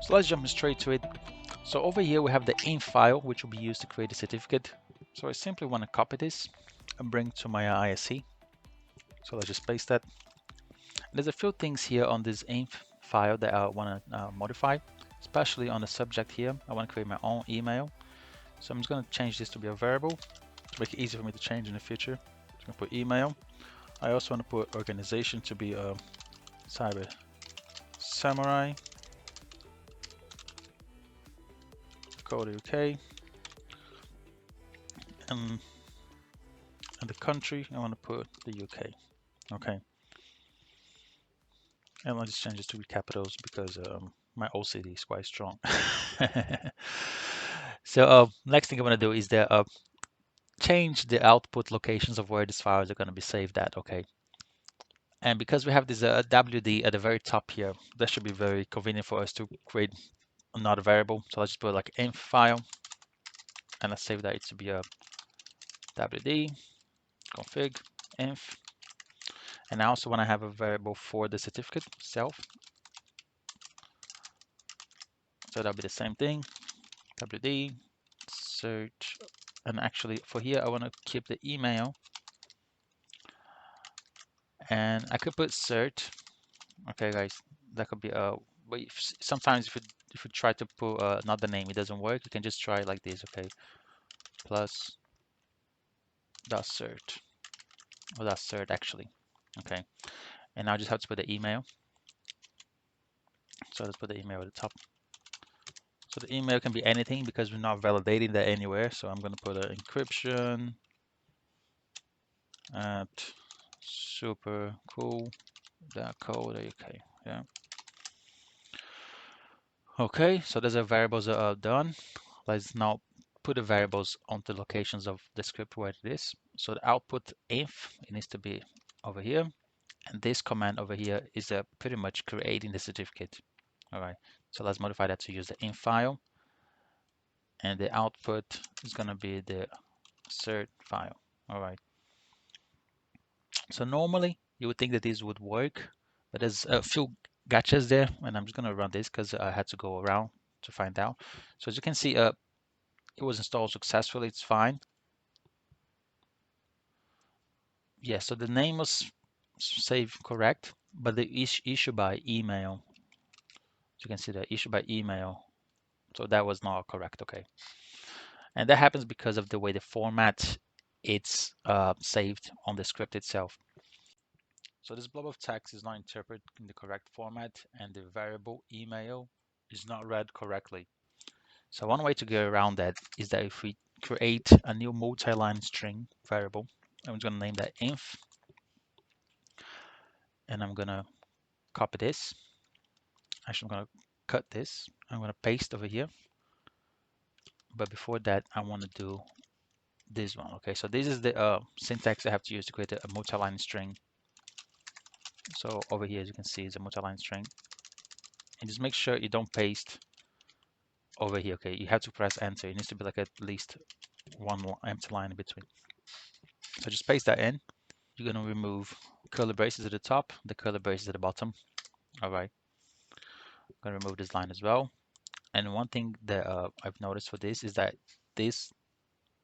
So let's jump straight to it. So over here we have the inf file, which will be used to create a certificate. So I simply want to copy this and bring to my ISC. So let's just paste that. There's a few things here on this inf file that I want to modify, especially on the subject here. I want to create my own email. So I'm just going to change this to be a variable to make it easier for me to change in the future. I'm going to put email. I also want to put organization to be a cyber samurai .co.uk, and the country I want to put the UK. Okay, and I'll just change this to be capitals because my OCD is quite strong. So next thing I want to do is that change the output locations of where these files are going to be saved at. Okay, and because we have this WD at the very top here, that should be very convenient for us to create another variable. So let's just put like inf file, and let's save that it to be a WD config inf. And I also want to have a variable for the certificate itself. So that'll be the same thing, WD search. And actually for here, I want to keep the email, and I could put cert. Okay, guys, that could be but sometimes if you try to put another name, it doesn't work. You can just try it like this. Okay, plus dot cert or dot cert actually. Okay, and now I just have to put the email. So let's put the email at the top. So the email can be anything because we're not validating that anywhere. So I'm going to put an encryption at supercool.co.uk. Yeah. Okay, so those are variables are done. Let's now put the variables onto the locations of the script where it is. So the output inf, it needs to be over here. And this command over here is pretty much creating the certificate. All right, so let's modify that to use the inf file. And the output is going to be the cert file. All right. So normally you would think that this would work, but there's a few gotchas there, and I'm just going to run this because I had to go around to find out. So as you can see, it was installed successfully. It's fine. Yeah, so the name was saved correct, but the issue by email, as you can see, the issue by email, so that was not correct. Okay, and that happens because of the way the format it's saved on the script itself. So this blob of text is not interpreted in the correct format, and the variable email is not read correctly. So one way to get around that is that if we create a new multi-line string variable, I'm going to name that inf, and I'm going to copy this. Actually, I'm going to cut this. I'm going to paste over here. But before that, I want to do this one. Okay, so this is the syntax I have to use to create a multi-line string. So over here, as you can see, it's a multi-line string. And just make sure you don't paste over here. Okay, you have to press enter. It needs to be like at least one empty line in between. So just paste that in. You're going to remove curly braces at the top, the curly braces at the bottom. All right, I'm going to remove this line as well. And one thing that I've noticed for this is that this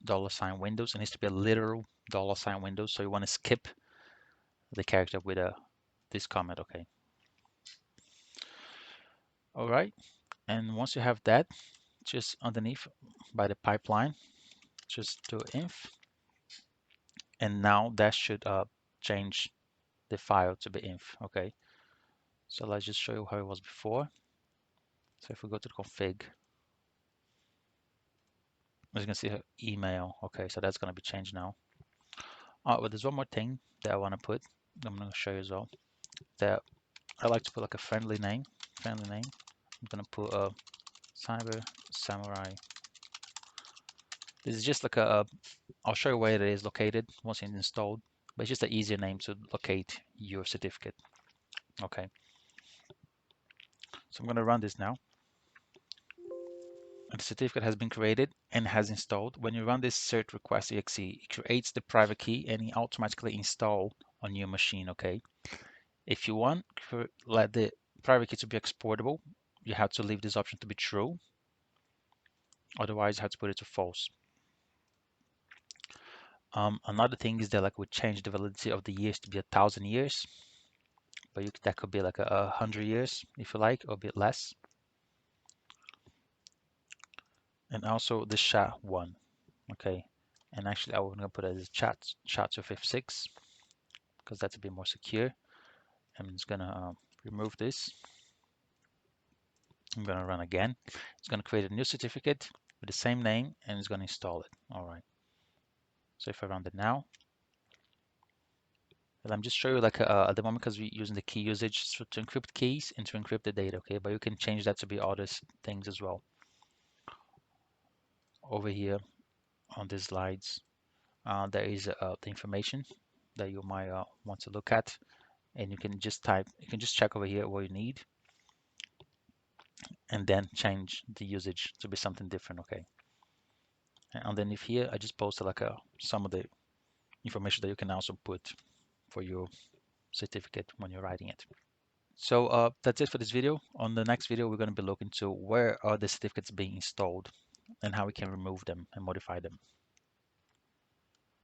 $ windows, it needs to be a literal $ windows. So you want to skip the character with this comment. Okay. All right. And once you have that, just underneath by the pipeline, just do inf. And now that should change the file to be inf. Okay. So let's just show you how it was before. So if we go to the config, as you can see, email. Okay, so that's going to be changed now. But there's one more thing that I want to put. I'm going to show you as well. That I like to put like a friendly name. I'm going to put a cyber samurai. This is just like I'll show you where it is located once it's installed. But it's just an easier name to locate your certificate. Okay. So I'm going to run this now. And the certificate has been created and has installed. When you run this cert request exe, it creates the private key and it automatically install on your machine. Okay. If you want, let the private key to be exportable, you have to leave this option to be true. Otherwise, you have to put it to false. Another thing is that like we change the validity of the years to be 1,000 years, but that could be like 100 years if you like, or a bit less. And also the SHA-1, okay. And actually, I'm gonna put it as SHA-256 because that's a bit more secure. I'm just gonna remove this. I'm gonna run again. It's gonna create a new certificate with the same name, and it's gonna install it. All right. So if I run it now, and I'm just showing you like at the moment because we're using the key usage to encrypt keys and to encrypt the data, okay? But you can change that to be other things as well. Over here on these slides, there is the information that you might want to look at, and you can just check over here what you need, and then change the usage to be something different, okay? And underneath here, I just posted like some of the information that you can also put for your certificate when you're writing it. So that's it for this video. On the next video, we're going to be looking to where are the certificates being installed and how we can remove them and modify them.